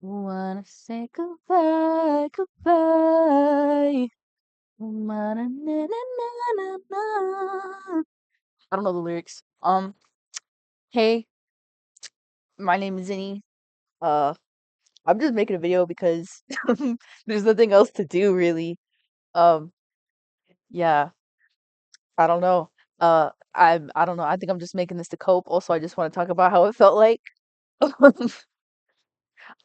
Wanna say goodbye, goodbye. Na, na, na, na, na. I don't know the lyrics. Hey, my name is Zinni. Uh, I'm just making a video because there's nothing else to do really. Um, yeah, I don't know. I don't know. I think I'm just making this to cope. Also, I just want to talk about how it felt like.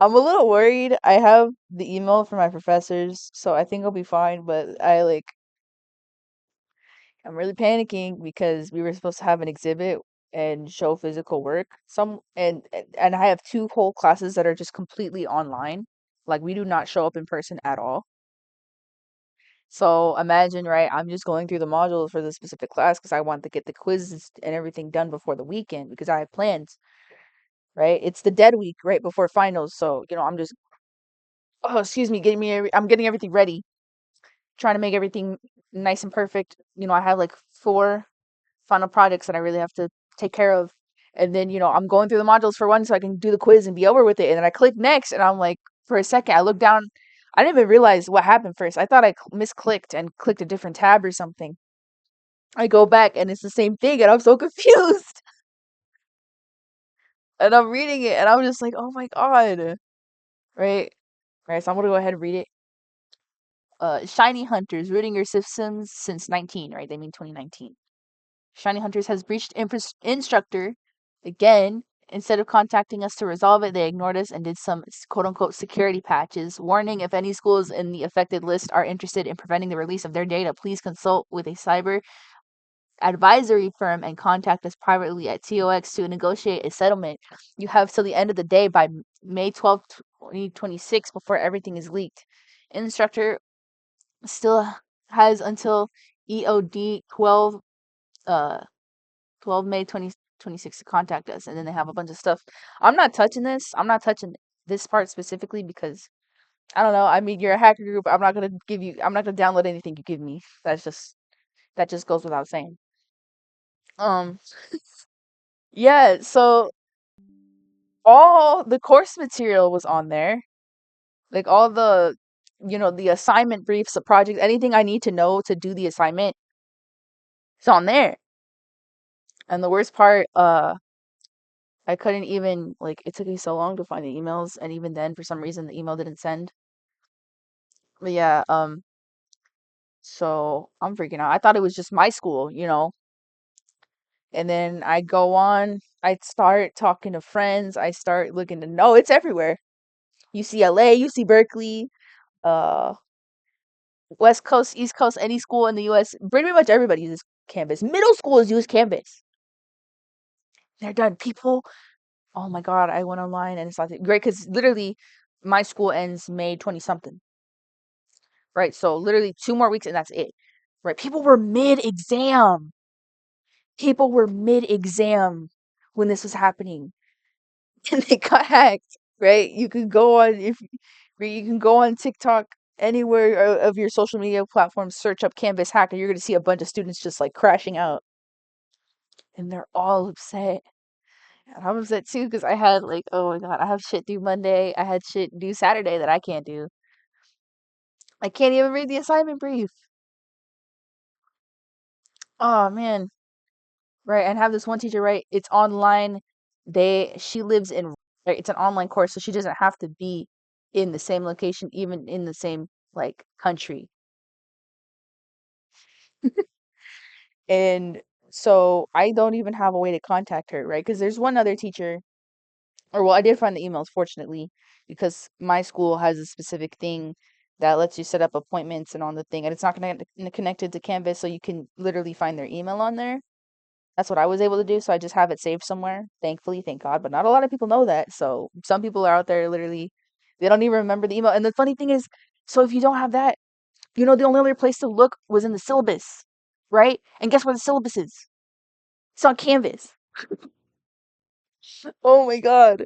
I'm a little worried. I have the email from my professors, so I think I'll be fine, but I'm really panicking because we were supposed to have an exhibit and show physical work. And I have two whole classes that are just completely online. Like we do not show up in person at all. So imagine, right? I'm just going through the modules for the specific class because I want to get the quizzes and everything done before the weekend because I have plans, right? It's the dead week right before finals, so I'm just excuse me, I'm getting everything ready, trying to make everything nice and perfect. I have like four final projects that I really have to take care of. And then, I'm going through the modules for one so I can do the quiz and be over with it. And then I click next and I'm like, for a second, I look down. I didn't even realize what happened first. I thought I misclicked and clicked a different tab or something. I go back and it's the same thing and I'm so confused. And I'm reading it and I'm just like, oh my God. Right? Right. So I'm going to go ahead and read it. Shinnyhunters, rooting your systems since 19, right? They mean 2019. Shinnyhunters has breached instructor again. Instead of contacting us to resolve it, they ignored us and did some quote unquote security patches. Warning, if any schools in the affected list are interested in preventing the release of their data, please consult with a cyber advisory firm and contact us privately at TOX to negotiate a settlement. You have till the end of the day by May 12th, 2026 before everything is leaked. Instructor still has until EOD 12 uh 12 May 2026 to contact us. And then they have a bunch of stuff. I'm not touching this. I'm not touching this part specifically because I don't know. I mean, you're a hacker group. I'm not gonna download anything you give me. That just goes without saying. Um, yeah, so all the course material was on there. Like all the assignment briefs, the project, anything I need to know to do the assignment, it's on there. And the worst part, I couldn't even like it took me so long to find the emails, and even then, for some reason, the email didn't send. But yeah, so I'm freaking out. I thought it was just my school. And then I go on, I start talking to friends, I start looking to know it's everywhere. UCLA, UC Berkeley, uh, West Coast, East Coast, any school in the US, pretty much everybody uses Canvas. Middle schools use Canvas. They're done. People, oh my God, I went online and it's like great because literally my school ends May 20 something. Right? So literally 2 more weeks and that's it. Right? People were mid exam when this was happening. And they got hacked. Right? You can go on TikTok anywhere of your social media platforms, search up Canvas hack, and you're gonna see a bunch of students just like crashing out. And they're all upset. And I'm upset too because I had like, oh my God, I have shit due Monday. I had shit due Saturday that I can't do. I can't even read the assignment brief. Oh man. Right, and have this one teacher, right? It's online. She lives in, right, it's an online course, so she doesn't have to be in the same location, even in the same like country. And so I don't even have a way to contact her, right? Because there's one other teacher, or well, I did find the emails, fortunately, because my school has a specific thing that lets you set up appointments and on the thing, and it's not connected to Canvas, so you can literally find their email on there. That's what I was able to do, so I just have it saved somewhere. Thankfully, thank God. But not a lot of people know that. So some people are out there literally, they don't even remember the email. And the funny thing is, so if you don't have that, the only other place to look was in the syllabus, right? And guess where the syllabus is? It's on Canvas. Oh my God.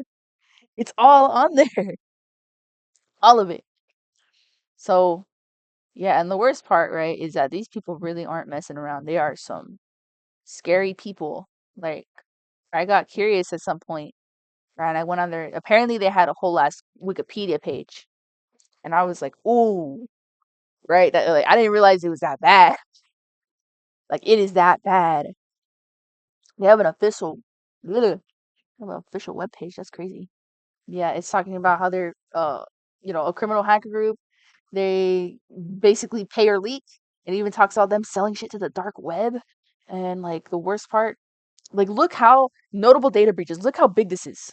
It's all on there. All of it. So yeah, and the worst part, right, is that these people really aren't messing around. They are some scary people. Like, I got curious at some point And I went on there. Apparently, they had a whole last Wikipedia page, and I was like, "Ooh, right." That like I didn't realize it was that bad. Like it is that bad. They have an official, ugh, they have an official web page. That's crazy. Yeah, it's talking about how they're a criminal hacker group. They basically pay or leak. It even talks about them selling shit to the dark web. And like the worst part, like look how notable data breaches. Look how big this is.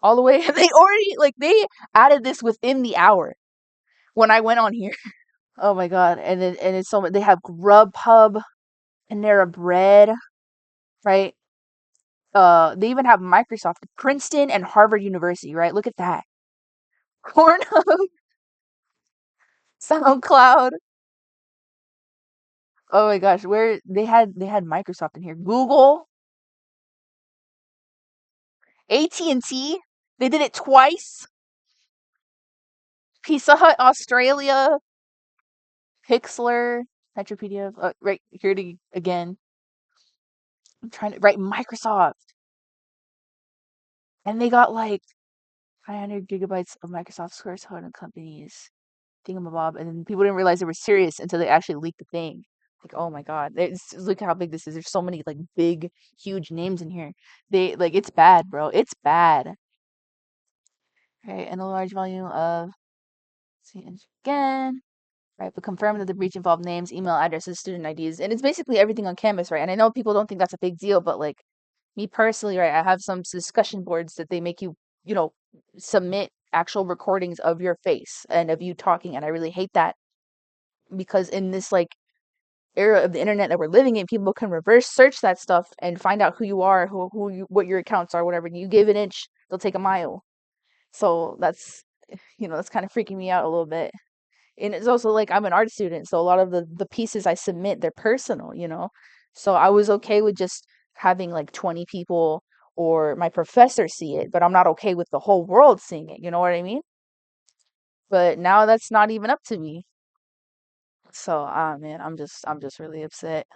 All the way. They already like they added this within the hour when I went on here. Oh my god. And it's so much. They have Grubhub, Panera Bread, right? They even have Microsoft, Princeton, and Harvard University, right? Look at that. Pornhub, SoundCloud. Oh my gosh, where they had Microsoft in here. Google, AT&T. They did it twice. Pizza Hut Australia, Pixlr, Metropedia. Right here again. I'm trying to write Microsoft, and they got like 500 gigabytes of Microsoft Source code and companies thingamabob, and then people didn't realize they were serious until they actually leaked the thing. Like, oh my god, look how big this is. There's so many like big, huge names in here. They like it's bad, bro. It's bad. Okay, and a large volume of see again. Right, but confirm that the breach involved names, email addresses, student IDs, and it's basically everything on campus, right? And I know people don't think that's a big deal, but like me personally, right, I have some discussion boards that they make you, you know, submit actual recordings of your face and of you talking, and I really hate that because in this like era of the internet that we're living in, people can reverse search that stuff and find out who you are, what your accounts are, whatever. You give an inch, they'll take a mile. So that's kind of freaking me out a little bit. And it's also like I'm an art student, so a lot of the pieces I submit, they're personal. So I was okay with just having like 20 people or my professor see it, but I'm not okay with the whole world seeing it. You know what I mean? But now that's not even up to me. So, man, I'm just really upset.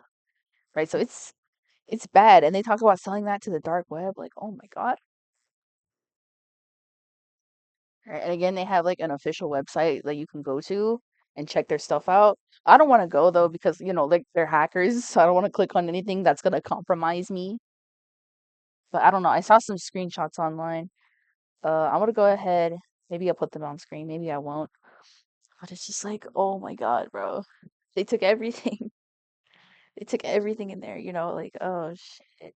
Right? So it's bad, and they talk about selling that to the dark web. Like, oh my God. Right? And again, they have like an official website that you can go to and check their stuff out. I don't want to go though because like they're hackers, so I don't want to click on anything that's gonna compromise me. But I don't know. I saw some screenshots online. I'm gonna go ahead. Maybe I'll put them on screen. Maybe I won't. But it's just like, oh my God, bro. They took everything. They took everything in there. Like, oh shit.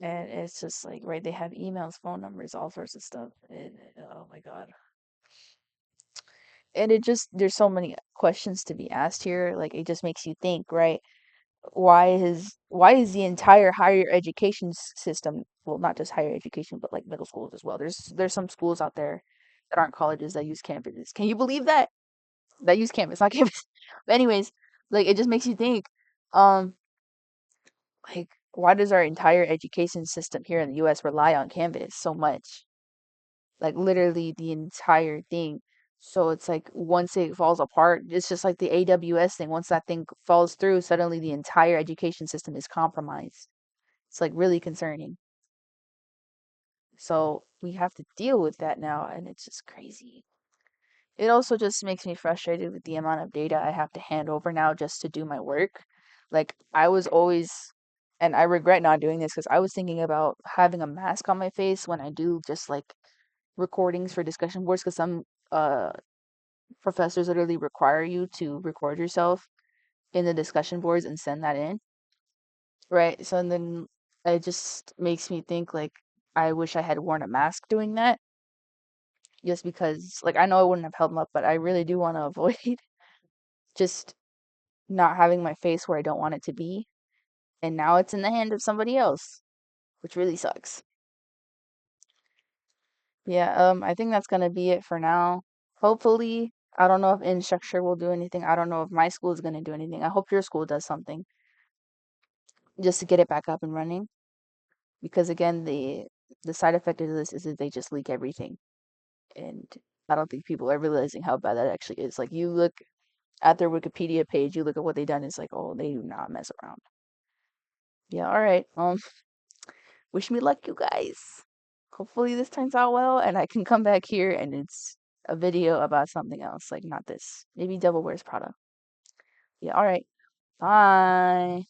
And it's just like, right, they have emails, phone numbers, all sorts of stuff. And oh my God. And there's so many questions to be asked here. Like it just makes you think, right? Why is the entire higher education system, well, not just higher education, but like middle schools as well. There's some schools out there that aren't colleges that use campuses. Can you believe that? That use campus, not campus. But anyways, like it just makes you think, um, like why does our entire education system here in the US rely on Canvas so much? Like literally the entire thing. So it's like once it falls apart, it's just like the AWS thing. Once that thing falls through, suddenly the entire education system is compromised. It's like really concerning. So we have to deal with that now, and it's just crazy. It also just makes me frustrated with the amount of data I have to hand over now just to do my work. Like I was always, and I regret not doing this because I was thinking about having a mask on my face when I do just like recordings for discussion boards because some uh professors literally require you to record yourself in the discussion boards and send that in, right? So and then it just makes me think like I wish I had worn a mask doing that just because like I know I wouldn't have held them up, but I really do want to avoid just not having my face where I don't want it to be. And now it's in the hand of somebody else, which really sucks. Yeah, I think that's gonna be it for now. Hopefully, I don't know if InStructure will do anything. I don't know if my school is gonna do anything. I hope your school does something just to get it back up and running. Because again, the side effect of this is that they just leak everything. And I don't think people are realizing how bad that actually is. Like you look at their Wikipedia page, you look at what they done, it's like, oh, they do not mess around. Yeah, all right. Wish me luck, you guys. Hopefully this turns out well and I can come back here and it's a video about something else, like not this. Maybe Devil Wears Prada. Yeah, all right. Bye.